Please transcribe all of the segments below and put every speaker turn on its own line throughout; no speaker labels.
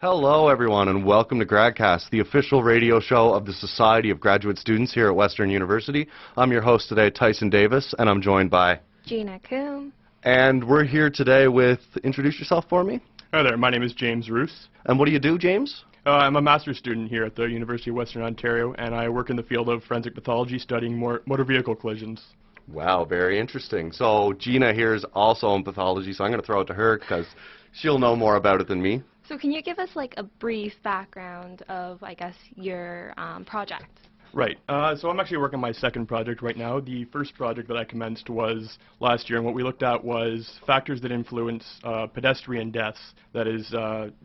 Hello, everyone, and welcome to Gradcast, the official radio show of the Society of Graduate Students here at Western University. I'm your host today, Tyson Davis, and I'm joined by
Gina Coombe.
And we're here today with, introduce yourself for me.
Hi there, my name is James Roos.
And what do you do, James?
I'm a master's student here at the University of Western Ontario, and I work in the field of forensic pathology studying motor vehicle collisions.
Wow, very interesting. So Gina here is also in pathology, so I'm going to throw it to her because she'll know more about it than me.
So can you give us like a brief background of, I guess, your project?
Right. So I'm actually working on my second project right now. The first project that I commenced was last year, and what we looked at was factors that influence pedestrian deaths, that is,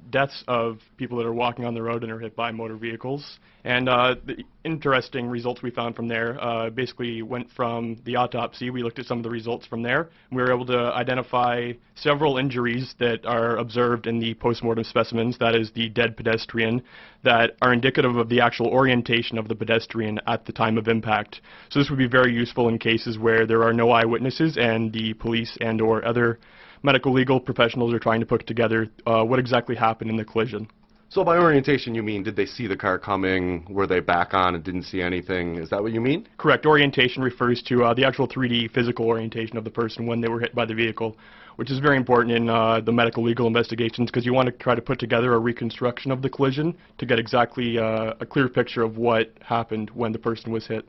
deaths of people that are walking on the road and are hit by motor vehicles. And the interesting results we found from there basically went from the autopsy. We looked at some of the results from there. We were able to identify several injuries that are observed in the postmortem specimens, that is the dead pedestrian, that are indicative of the actual orientation of the pedestrian at the time of impact. So this would be very useful in cases where there are no eyewitnesses and the police and or other medical legal professionals are trying to put together what exactly happened in the collision.
So by orientation, you mean, did they see the car coming? Were they back on and didn't see anything? Is that what you mean?
Correct. Orientation refers to the actual 3D physical orientation of the person when they were hit by the vehicle, which is very important in the medical legal investigations because you want to try to put together a reconstruction of the collision to get exactly a clear picture of what happened when the person was hit.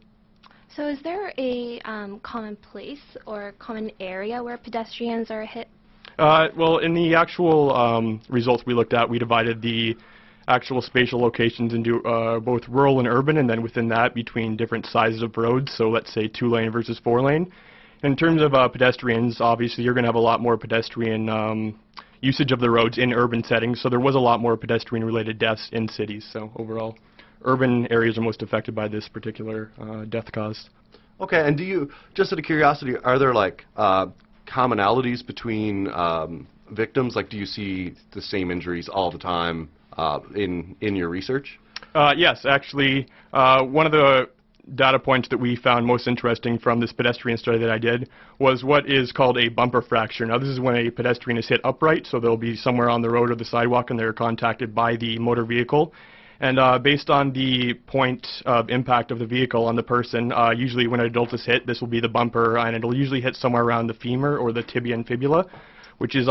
So is there a common place or common area where pedestrians are hit?
Well, in the actual results we looked at, we divided the actual spatial locations into both rural and urban, and then within that between different sizes of roads, so let's say 2-lane versus 4-lane. In terms of pedestrians, obviously you're going to have a lot more pedestrian usage of the roads in urban settings, so there was a lot more pedestrian-related deaths in cities. So overall, urban areas are most affected by this particular death cause.
Okay, and do you, just out of curiosity, are there like commonalities between victims? Like, do you see the same injuries all the time in your research?
Yes, actually, one of the data points that we found most interesting from this pedestrian study that I did was what is called a bumper fracture. Now, this is when a pedestrian is hit upright, so they'll be somewhere on the road or the sidewalk and they're contacted by the motor vehicle. And based on the point of impact of the vehicle on the person, usually when an adult is hit, this will be the bumper, and it'll usually hit somewhere around the femur or the tibia and fibula, which is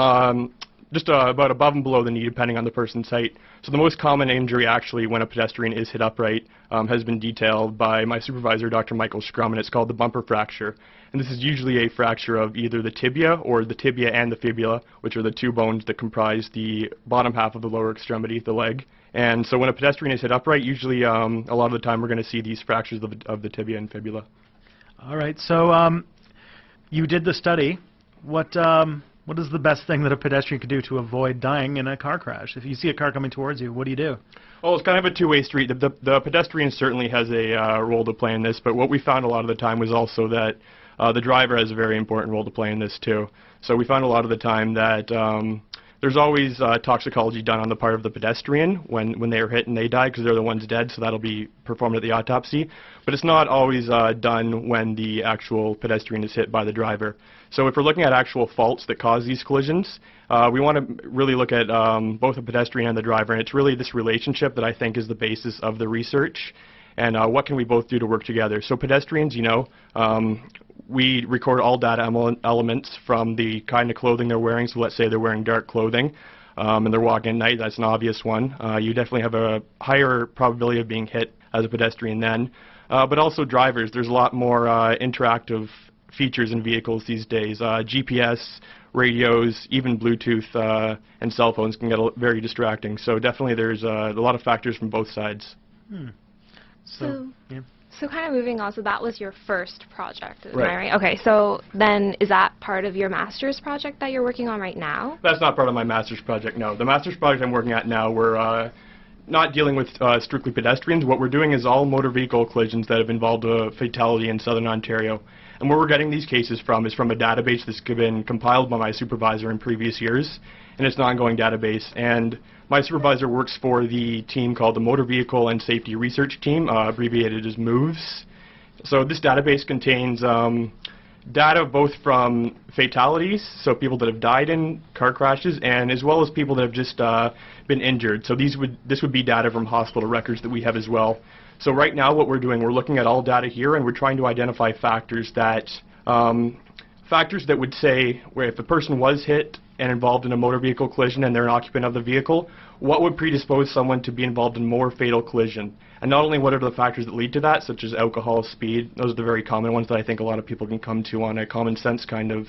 just about above and below the knee, depending on the person's height. So the most common injury, actually, when a pedestrian is hit upright, has been detailed by my supervisor, Dr. Michael Scrum, and it's called the bumper fracture. And this is usually a fracture of either the tibia or the tibia and the fibula, which are the two bones that comprise the bottom half of the lower extremity, the leg. And so when a pedestrian is hit upright, usually a lot of the time we're going to see these fractures of the tibia and fibula.
All right, so you did the study. What is the best thing that a pedestrian could do to avoid dying in a car crash? If you see a car coming towards you, what do you do?
Well, it's kind of a two-way street. The pedestrian certainly has a role to play in this, but what we found a lot of the time was also that the driver has a very important role to play in this too. So we found a lot of the time that there's always toxicology done on the part of the pedestrian when they are hit and they die because they're the ones dead, so that'll be performed at the autopsy. But it's not always done when the actual pedestrian is hit by the driver. So if we're looking at actual faults that cause these collisions, we want to really look at both the pedestrian and the driver, and it's really this relationship that I think is the basis of the research, and what can we both do to work together. So pedestrians, you know, we record all data elements from the kind of clothing they're wearing. So let's say they're wearing dark clothing and they're walking at night. That's an obvious one. You definitely have a higher probability of being hit as a pedestrian then. But also drivers. There's a lot more interactive features in vehicles these days. GPS, radios, even Bluetooth and cell phones can get very distracting. So definitely there's a lot of factors from both sides.
So kind of moving on, so that was your first project, am
Right.
I right? Okay, so then is that part of your master's project that you're working on right now?
That's not part of my master's project, no. The master's project I'm working at now, we're not dealing with strictly pedestrians. What we're doing is all motor vehicle collisions that have involved a fatality in southern Ontario. And where we're getting these cases from is from a database that's been compiled by my supervisor in previous years, and it's an ongoing database. And my supervisor works for the team called the Motor Vehicle and Safety Research Team, abbreviated as MOVES. So this database contains data both from fatalities, so people that have died in car crashes, and as well as people that have just been injured. So this would be data from hospital records that we have as well. So right now what we're doing, we're looking at all data here, and we're trying to identify factors that would say where if the person was hit and involved in a motor vehicle collision and they're an occupant of the vehicle, what would predispose someone to be involved in more fatal collision? And not only what are the factors that lead to that, such as alcohol, speed, those are the very common ones that I think a lot of people can come to on a common sense kind of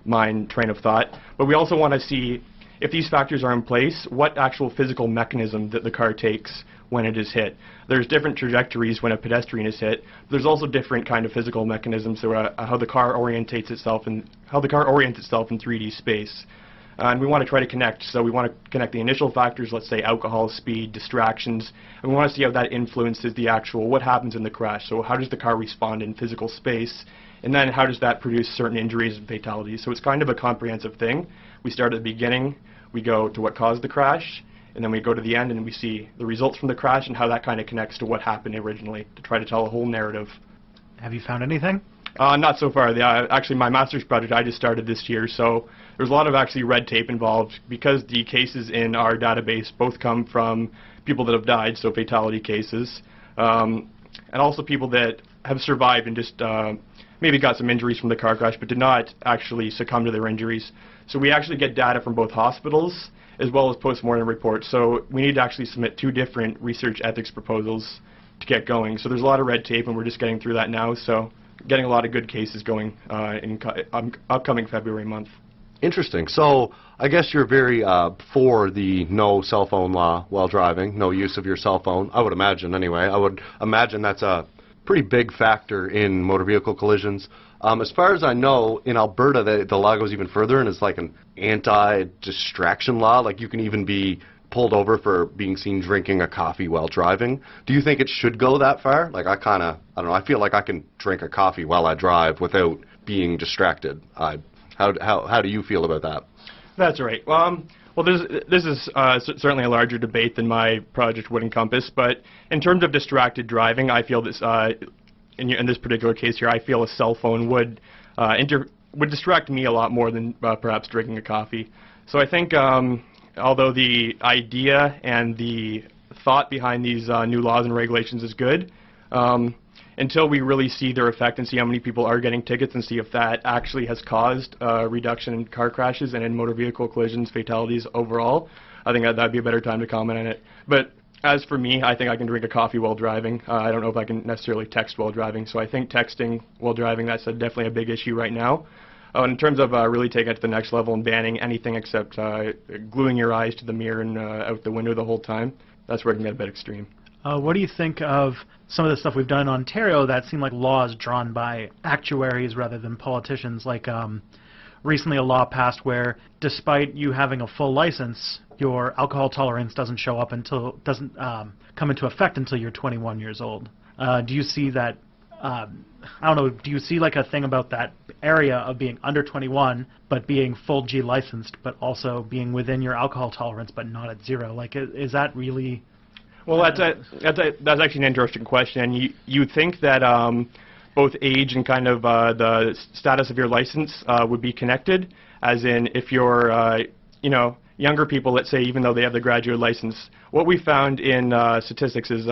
mind train of thought, but we also want to see if these factors are in place, what actual physical mechanism that the car takes when it is hit. There's different trajectories when a pedestrian is hit. There's also different kind of physical mechanisms, so how the car orientates itself in 3D space. And we want to try to connect. So we want to connect the initial factors, let's say alcohol, speed, distractions, and we want to see how that influences the actual, what happens in the crash. So how does the car respond in physical space? And then how does that produce certain injuries and fatalities? So it's kind of a comprehensive thing. We start at the beginning, we go to what caused the crash, and then we go to the end and we see the results from the crash and how that kind of connects to what happened originally to try to tell a whole narrative.
Have you found anything?
Not so far. Actually, my master's project I just started this year, so there's a lot of actually red tape involved because the cases in our database both come from people that have died, so fatality cases, and also people that have survived and just maybe got some injuries from the car crash but did not actually succumb to their injuries. So we actually get data from both hospitals as well as post-mortem reports. So we need to actually submit 2 different research ethics proposals to get going. So there's a lot of red tape and we're just getting through that now. So getting a lot of good cases going in upcoming February month.
Interesting. So I guess you're very for the no cell phone law while driving, no use of your cell phone. I would imagine anyway. I would imagine that's a pretty big factor in motor vehicle collisions. As far as I know, in Alberta, the law goes even further and it's like an anti-distraction law. Like you can even be pulled over for being seen drinking a coffee while driving. Do you think it should go that far? Like I don't know, I feel like I can drink a coffee while I drive without being distracted. How do you feel about that?
That's right. Well, this is certainly a larger debate than my project would encompass, but in terms of distracted driving, I feel this, in this particular case here, I feel a cell phone would distract me a lot more than perhaps drinking a coffee. So I think although the idea and the thought behind these new laws and regulations is good, until we really see their effect and see how many people are getting tickets and see if that actually has caused a reduction in car crashes and in motor vehicle collisions, fatalities overall, I think that'd be a better time to comment on it. But as for me, I think I can drink a coffee while driving. I don't know if I can necessarily text while driving, so I think texting while driving, that's definitely a big issue right now. In terms of really taking it to the next level and banning anything except gluing your eyes to the mirror and out the window the whole time, that's where it can get a bit extreme.
What do you think of some of the stuff we've done in Ontario that seem like laws drawn by actuaries rather than politicians? Like recently a law passed where despite you having a full license, your alcohol tolerance doesn't come into effect until you're 21 years old. Do you see that? I don't know. Do you see like a thing about that area of being under 21 but being full G licensed, but also being within your alcohol tolerance but not at 0? Like, is that really?
Well, that's actually an interesting question. You think that both age and kind of the status of your license would be connected, as in if you're younger people, let's say, even though they have the graduate license. What we found in statistics is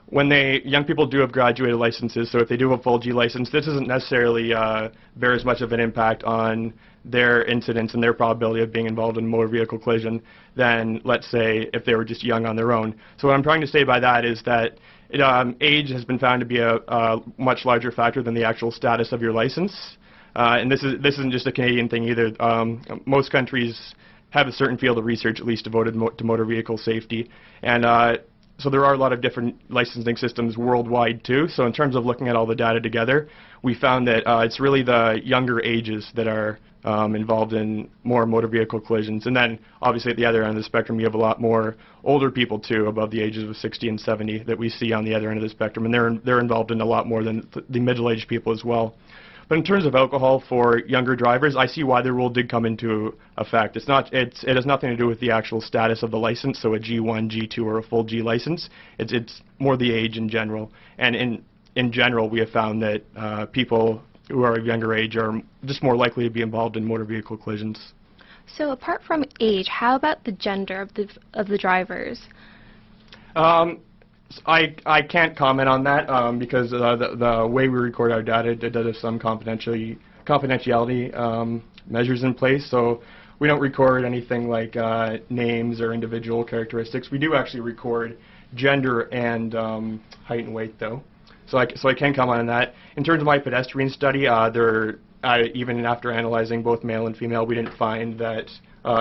when young people do have graduated licenses, so if they do have a full G license, this doesn't necessarily bear as much of an impact on their incidence and their probability of being involved in a motor vehicle collision than, let's say, if they were just young on their own. So what I'm trying to say by that is that age has been found to be a much larger factor than the actual status of your license. And this isn't just a Canadian thing either. Most countries have a certain field of research at least devoted to motor vehicle safety. And so there are a lot of different licensing systems worldwide too. So in terms of looking at all the data together, we found that it's really the younger ages that are involved in more motor vehicle collisions. And then obviously at the other end of the spectrum, you have a lot more older people too, above the ages of 60 and 70 that we see on the other end of the spectrum. And they're involved in a lot more than the middle-aged people as well. But in terms of alcohol for younger drivers, I see why the rule did come into effect. It has nothing to do with the actual status of the license, so a G1, G2, or a full G license. It's more the age in general. And in general, we have found that people who are of younger age are just more likely to be involved in motor vehicle collisions.
So apart from age, how about the gender of the drivers?
I can't comment on that because the way we record our data, it does have some confidentiality measures in place. So we don't record anything like names or individual characteristics. We do actually record gender and height and weight, though. So I can comment on that. In terms of my pedestrian study, even after analyzing both male and female, we didn't find that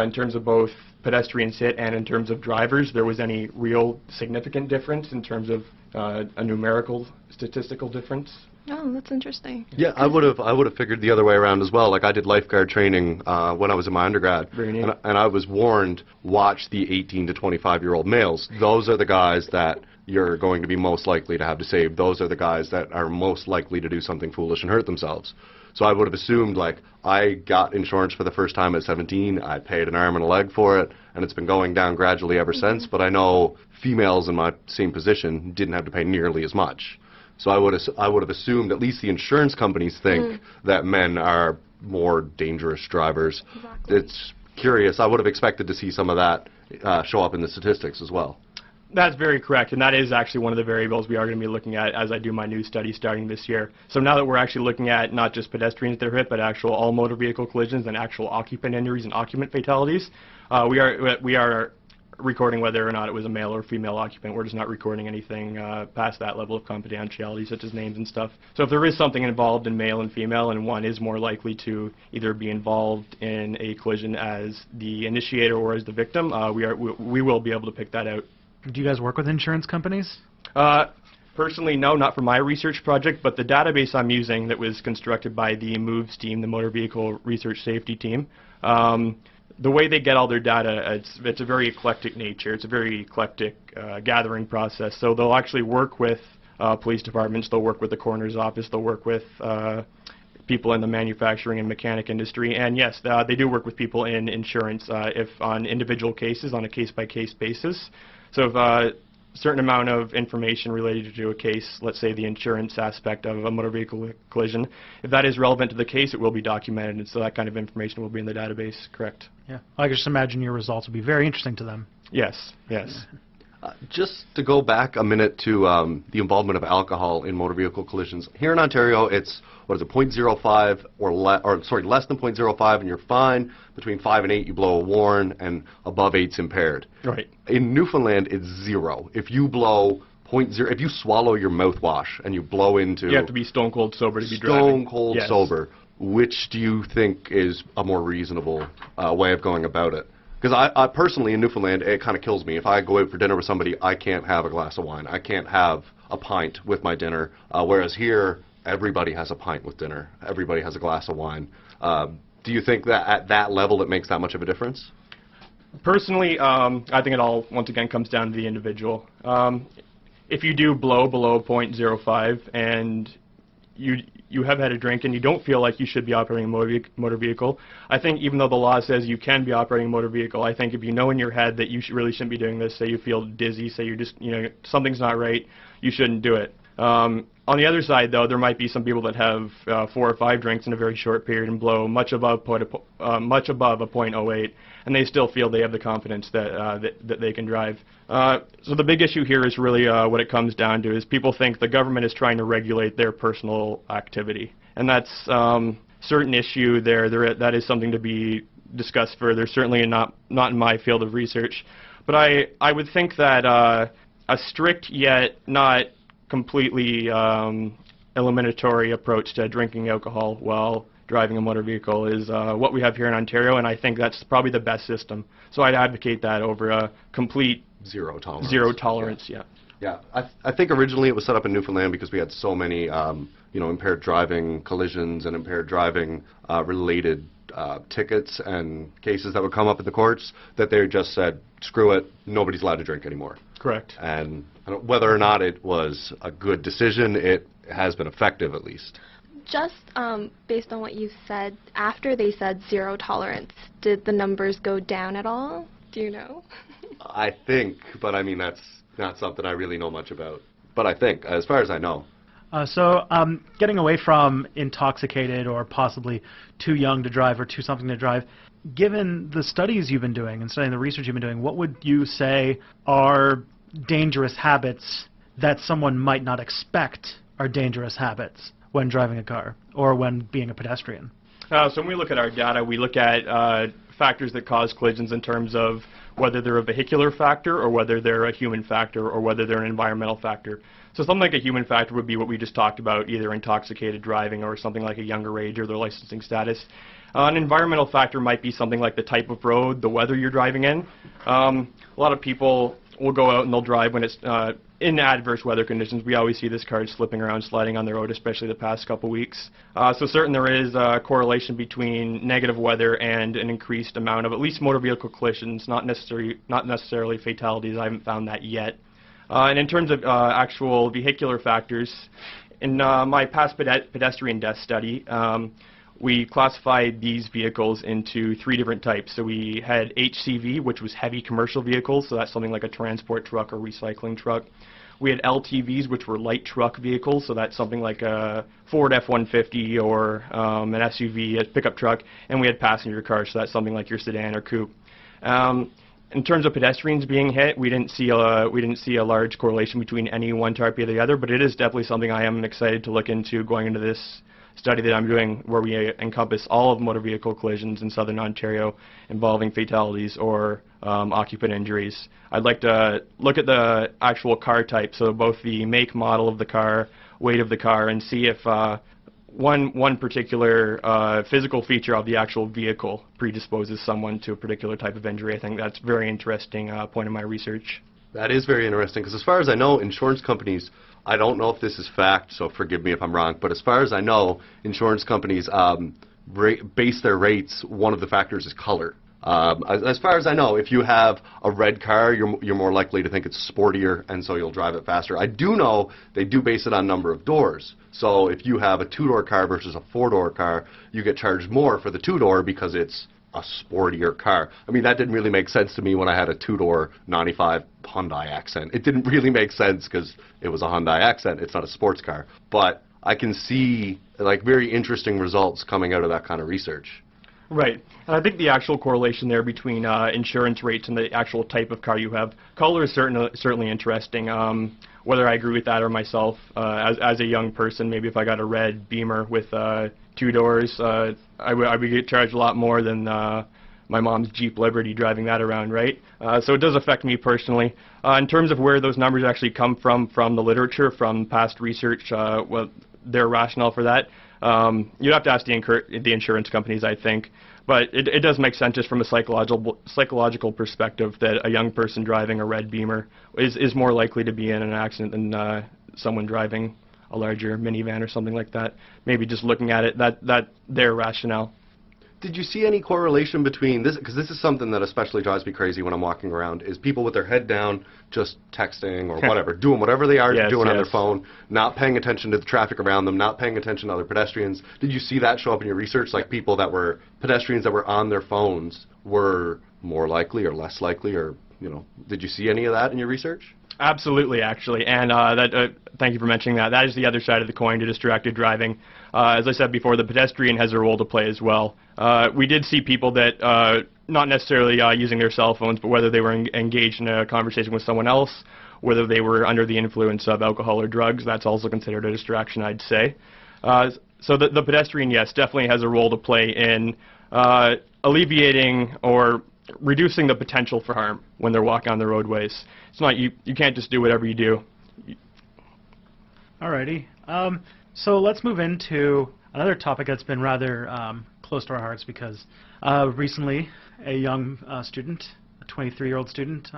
in terms of both pedestrians hit and in terms of drivers, there was any real significant difference in terms of a numerical statistical difference.
Oh, that's interesting.
Yeah, I would have figured the other way around as well. Like I did lifeguard training when I was in my undergrad,
Very neat.
and I was warned, watch the 18 to 25-year-old males. Those are the guys that you're going to be most likely to have to save. Those are the guys that are most likely to do something foolish and hurt themselves. So I would have assumed, like, I got insurance for the first time at 17, I paid an arm and a leg for it, and it's been going down gradually ever since, but I know females in my same position didn't have to pay nearly as much. So I would have assumed at least the insurance companies think that men are more dangerous drivers.
Exactly.
It's curious. I would have expected to see some of that show up in the statistics as well.
That's very correct, and that is actually one of the variables we are going to be looking at as I do my new study starting this year. So now that we're actually looking at not just pedestrians that are hit, but actual all motor vehicle collisions and actual occupant injuries and occupant fatalities, we are recording whether or not it was a male or female occupant. We're just not recording anything past that level of confidentiality, such as names and stuff. So if there is something involved in male and female, and one is more likely to either be involved in a collision as the initiator or as the victim, we will be able to pick that out.
Do you guys work with insurance companies?
Personally, no, not for my research project, but the database I'm using that was constructed by the MOVES team, the Motor Vehicle Research Safety team, the way they get all their data, it's a very eclectic nature. It's a very eclectic gathering process. So they'll actually work with police departments, they'll work with the coroner's office, they'll work with people in the manufacturing and mechanic industry, and yes, they do work with people in insurance if on individual cases, on a case-by-case basis. So if a certain amount of information related to a case, let's say the insurance aspect of a motor vehicle collision, if that is relevant to the case, it will be documented, and so that kind of information will be in the database, correct?
Yeah. I can just imagine your results would be very interesting to them.
Yes, yes.
Just to go back a minute to the involvement of alcohol in motor vehicle collisions. Here in Ontario, it's, what is it, 0.05 less than 0.05 and you're fine. Between 5 and 8, you blow a warn, and above 8's impaired.
Right.
In Newfoundland, it's 0. If you blow 0.0, if you swallow your mouthwash and you blow into...
You have to be stone cold sober to be driving.
Stone cold
Yes.
sober. Which do you think is a more reasonable way of going about it? Because I personally, in Newfoundland, it kind of kills me. If I go out for dinner with somebody, I can't have a glass of wine. I can't have a pint with my dinner. Whereas here, everybody has a pint with dinner. Everybody has a glass of wine. Do you think that at that level it makes that much of a difference?
Personally, I think it all, once again, comes down to the individual. If you do blow below 0.05 and you have had a drink and you don't feel like you should be operating a motor vehicle, I think even though the law says you can be operating a motor vehicle, I think if you know in your head that you really shouldn't be doing this, say you feel dizzy, say you're just, something's not right, you shouldn't do it. On the other side, though, there might be some people that have 4 or 5 drinks in a very short period and blow much above a 0.08, and they still feel they have the confidence that they can drive. So the big issue here is really what it comes down to is people think the government is trying to regulate their personal activity, and that's certain issue there. That is something to be discussed further. Certainly not in my field of research, but I would think that a strict yet not completely eliminatory approach to drinking alcohol while driving a motor vehicle is what we have here in Ontario, and I think that's probably the best system. So I'd advocate that over a complete
Zero tolerance.
Zero tolerance, yeah.
Yeah, I think originally it was set up in Newfoundland because we had so many, impaired driving collisions and impaired driving related tickets and cases that would come up in the courts that they just said, screw it, nobody's allowed to drink anymore.
Correct.
And whether or not it was a good decision, it has been effective at least.
Just based on what you said, after they said zero tolerance, did the numbers go down at all? Do you know?
I think, but I mean, that's not something I really know much about. But I think, as far as I know.
Getting away from intoxicated or possibly too young to drive or too something to drive, given the studies you've been doing and studying the research you've been doing, what would you say are dangerous habits that someone might not expect are dangerous habits when driving a car or when being a pedestrian?
So when we look at our data, we look at factors that cause collisions in terms of whether they're a vehicular factor or whether they're a human factor or whether they're an environmental factor. So something like a human factor would be what we just talked about, either intoxicated driving or something like a younger age or their licensing status. An environmental factor might be something like the type of road, the weather you're driving in. A lot of people will go out and they'll drive when it's in adverse weather conditions. We always see this car slipping around, sliding on the road, especially the past couple weeks. So certainly there is a correlation between negative weather and an increased amount of at least motor vehicle collisions, not necessarily fatalities. I haven't found that yet. And in terms of actual vehicular factors, in my past pedestrian death study, we classified these vehicles into 3 different types. So we had HCV, which was heavy commercial vehicles, so that's something like a transport truck or recycling truck. We had LTVs, which were light truck vehicles, so that's something like a Ford F-150 or an SUV, a pickup truck. And we had passenger cars, so that's something like your sedan or coupe. In terms of pedestrians being hit, we didn't see a large correlation between any one type or the other, but it is definitely something I am excited to look into going into this study that I'm doing, where we encompass all of motor vehicle collisions in southern Ontario involving fatalities or occupant injuries. I'd like to look at the actual car type, so both the make, model of the car, weight of the car, and see if one particular physical feature of the actual vehicle predisposes someone to a particular type of injury. I think that's a very interesting point in my research.
That is very interesting, because as far as I know, insurance companies, I don't know if this is fact, so forgive me if I'm wrong, but as far as I know, insurance companies base their rates, one of the factors is color. As far as I know, if you have a red car, you're more likely to think it's sportier, and so you'll drive it faster. I do know they do base it on number of doors. So if you have a 2-door car versus a 4-door car, you get charged more for the 2-door because it's a sportier car. I mean, that didn't really make sense to me when I had a 2-door 95 Hyundai Accent. It didn't really make sense because it was a Hyundai Accent. It's not a sports car. But I can see like very interesting results coming out of that kind of research.
Right. And I think the actual correlation there between insurance rates and the actual type of car you have, color is certainly interesting. Whether I agree with that or myself, as a young person, maybe if I got a red Beamer with 2 doors, I would get charged a lot more than my mom's Jeep Liberty driving that around, right? So it does affect me personally. In terms of where those numbers actually come from the literature, from past research, their rationale for that, you'd have to ask the insurance companies, I think. But it does make sense just from a psychological perspective that a young person driving a red Beamer is more likely to be in an accident than someone driving a larger minivan or something like that. Maybe just looking at it, that their rationale.
Did you see any correlation between this? Because this is something that especially drives me crazy when I'm walking around, is people with their head down, just texting or whatever, doing whatever they are doing on their phone, not paying attention to the traffic around them, not paying attention to other pedestrians. Did you see that show up in your research? Like pedestrians that were on their phones were more likely or less likely, or, did you see any of that in your research?
Absolutely, actually, and thank you for mentioning that. That is the other side of the coin to distracted driving. As I said before, the pedestrian has a role to play as well. We did see people that, not necessarily using their cell phones, but whether they were engaged in a conversation with someone else, whether they were under the influence of alcohol or drugs, that's also considered a distraction, I'd say. So the pedestrian, yes, definitely has a role to play in alleviating or reducing the potential for harm when they're walking on the roadways. It's not you can't just do whatever you do.
Alrighty. So let's move into another topic that's been rather close to our hearts, because recently a young student, a 23-year-old student,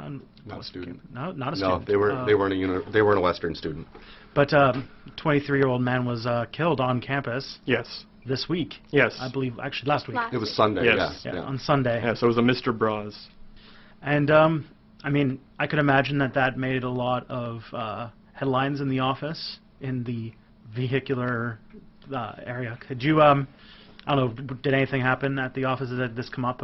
not a student.
No, not a student.
No, they weren't a Western student.
But a 23-year-old man was killed on campus.
Yes.
This week.
Yes.
I believe, actually last week.
It was Sunday,
yes.
Yeah.
On Sunday.
Yeah, so it was a Mr. Braz.
And, I mean, I could imagine that made a lot of headlines in the office, in the vehicular area. Could you, I don't know, did anything happen at the office? Did this come up?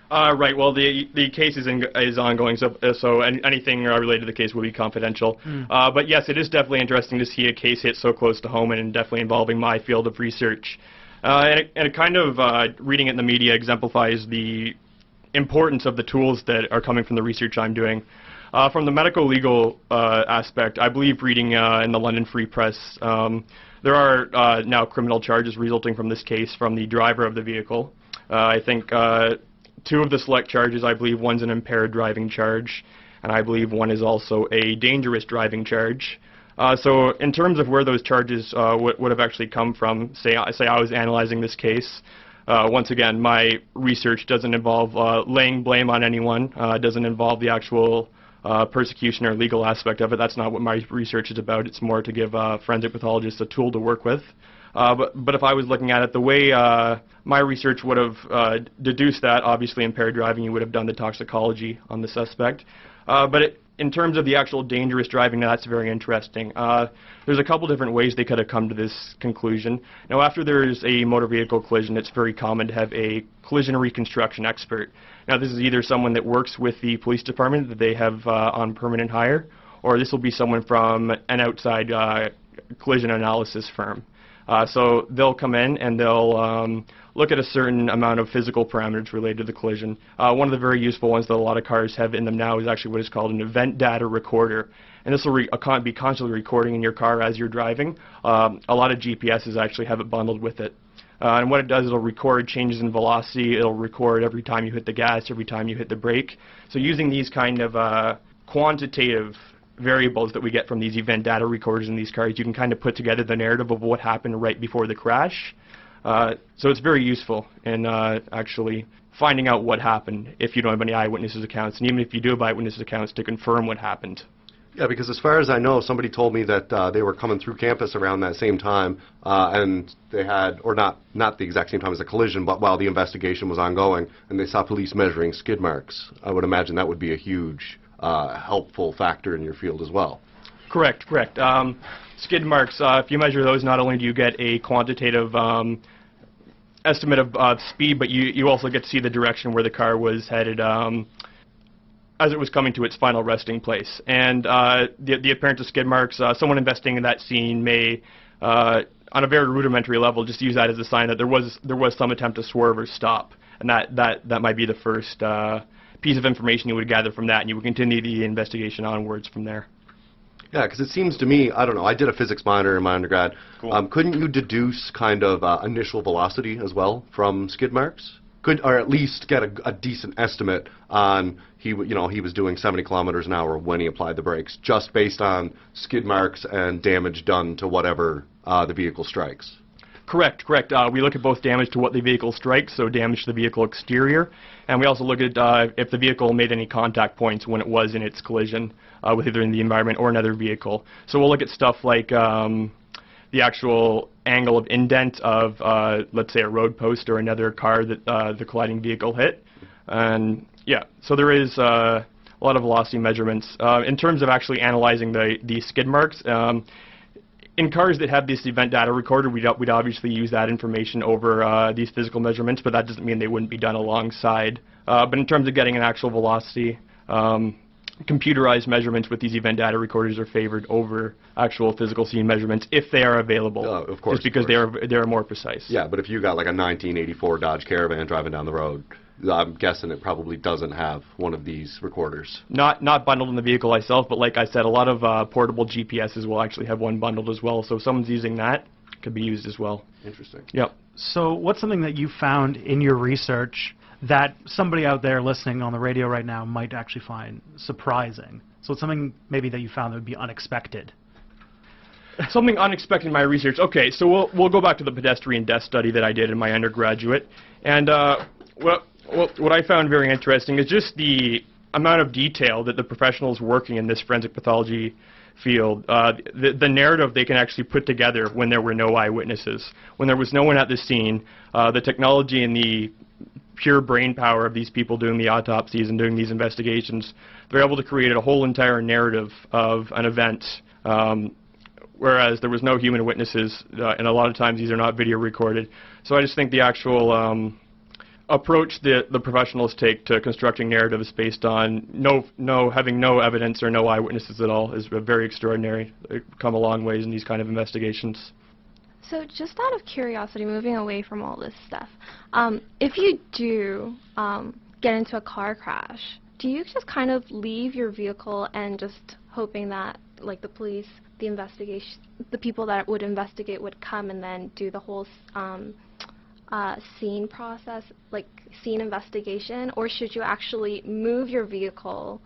Right. Well, the case is ongoing, so anything related to the case will be confidential. But yes, it is definitely interesting to see a case hit so close to home and definitely involving my field of research. And it kind of, reading it in the media exemplifies the importance of the tools that are coming from the research I'm doing. From the medical legal aspect, I believe reading in the London Free Press, there are now criminal charges resulting from this case from the driver of the vehicle. I think 2 of the select charges, I believe one's an impaired driving charge, and I believe one is also a dangerous driving charge. So in terms of where those charges would have actually come from, say I was analyzing this case, once again, my research doesn't involve laying blame on anyone, doesn't involve the actual persecution or legal aspect of it. That's not what my research is about. It's more to give forensic pathologists a tool to work with. But if I was looking at it, the way my research would have deduced that, obviously impaired driving, you would have done the toxicology on the suspect. In terms of the actual dangerous driving, now that's very interesting. There's a couple different ways they could have come to this conclusion. Now, after there's a motor vehicle collision, it's very common to have a collision reconstruction expert. Now, this is either someone that works with the police department that they have on permanent hire, or this will be someone from an outside collision analysis firm. So they'll come in and they'll look at a certain amount of physical parameters related to the collision. One of the very useful ones that a lot of cars have in them now is actually what is called an event data recorder. And this will be constantly recording in your car as you're driving. A lot of GPSs actually have it bundled with it. And what it does, it'll record changes in velocity. It'll record every time you hit the gas, every time you hit the brake. So using these kind of quantitative variables that we get from these event data recorders in these cars, you can kind of put together the narrative of what happened right before the crash. So it's very useful in actually finding out what happened if you don't have any eyewitnesses accounts, and even if you do have eyewitnesses accounts, to confirm what happened.
Yeah, because as far as I know, somebody told me that they were coming through campus around that same time, and they had, or not the exact same time as the collision, but while the investigation was ongoing, and they saw police measuring skid marks. I would imagine that would be a huge helpful factor in your field as well.
Correct. Skid marks, if you measure those, not only do you get a quantitative estimate of speed, but you also get to see the direction where the car was headed as it was coming to its final resting place. And the appearance of skid marks, someone investigating that scene may, on a very rudimentary level, just use that as a sign that there was some attempt to swerve or stop. And that might be the first piece of information you would gather from that, and you would continue the investigation onwards from there.
Yeah, because it seems to me, I don't know, I did a physics minor in my undergrad.
Cool.
Couldn't you deduce kind of initial velocity as well from skid marks? Or at least get a decent estimate on he was doing 70 kilometers an hour when he applied the brakes, just based on skid marks and damage done to whatever the vehicle strikes.
Correct. We look at both damage to what the vehicle strikes, so damage to the vehicle exterior, and we also look at if the vehicle made any contact points when it was in its collision with either in the environment or another vehicle. So we'll look at stuff like the actual angle of indent of, let's say, a road post or another car that the colliding vehicle hit. And yeah, so there is a lot of velocity measurements. In terms of actually analyzing the skid marks, in cars that have this event data recorder, we'd obviously use that information over these physical measurements, but that doesn't mean they wouldn't be done alongside. But in terms of getting an actual velocity, computerized measurements with these event data recorders are favored over actual physical scene measurements if they are available.
Of course.
Just because they are more precise.
Yeah, but if you got like a 1984 Dodge Caravan driving down the road, I'm guessing it probably doesn't have one of these recorders.
Not bundled in the vehicle itself, but like I said, a lot of portable GPSs will actually have one bundled as well. So if someone's using that, it could be used as well.
Interesting.
Yep.
So what's something that you found in your research that somebody out there listening on the radio right now might actually find surprising? So it's something maybe that you found that would be unexpected.
Something unexpected in my research. Okay, so we'll go back to the pedestrian death study that I did in my undergraduate. And what I found very interesting is just the amount of detail that the professionals working in this forensic pathology field, the narrative they can actually put together when there were no eyewitnesses, when there was no one at the scene, the technology and the pure brain power of these people doing the autopsies and doing these investigations. They're able to create a whole entire narrative of an event, whereas there was no human witnesses, and a lot of times these are not video recorded. So I just think the actual approach the professionals take to constructing narratives based on having no evidence or no eyewitnesses at all is very extraordinary. They've come a long ways in these kind of investigations.
So just out of curiosity, moving away from all this stuff, if you do get into a car crash, do you just kind of leave your vehicle and just hoping that like the police, the people that would investigate would come and then do the whole scene process, like scene investigation, or should you actually move your vehicle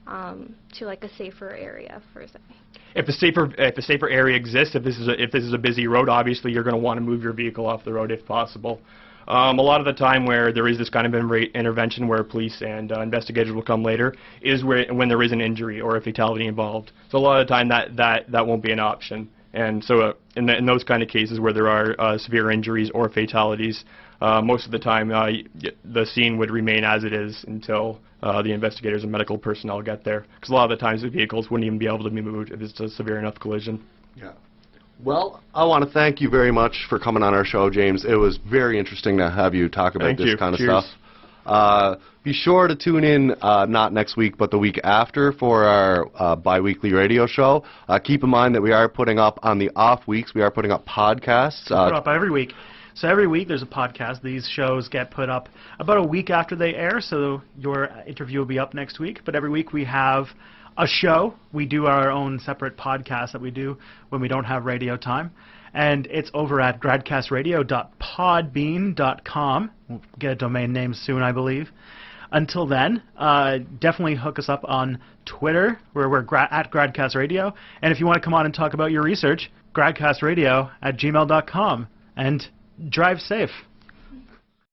to like a safer area for a second?
If a safer area exists, if this is a busy road, obviously you're going to want to move your vehicle off the road if possible. A lot of the time where there is this kind of intervention where police and investigators will come later is when there is an injury or a fatality involved. So a lot of the time that won't be an option. And so in those kind of cases where there are severe injuries or fatalities, most of the time the scene would remain as it is until the investigators and medical personnel get there. Because a lot of the times the vehicles wouldn't even be able to be moved if it's a severe enough collision.
Yeah. Well, I want to thank you very much for coming on our show, James. It was very interesting to have you talk about this kind of stuff. Be sure to tune in, not next week, but the week after for our bi-weekly radio show. Keep in mind that we are putting up on the off weeks, we are putting up podcasts.
Put up every week. So every week there's a podcast. These shows get put up about a week after they air, so your interview will be up next week. But every week we have a show. We do our own separate podcast that we do when we don't have radio time. And it's over at gradcastradio.podbean.com. We'll get a domain name soon, I believe. Until then, definitely hook us up on Twitter, where we're at Gradcast Radio. And if you want to come on and talk about your research, gradcastradio@gmail.com. And drive safe.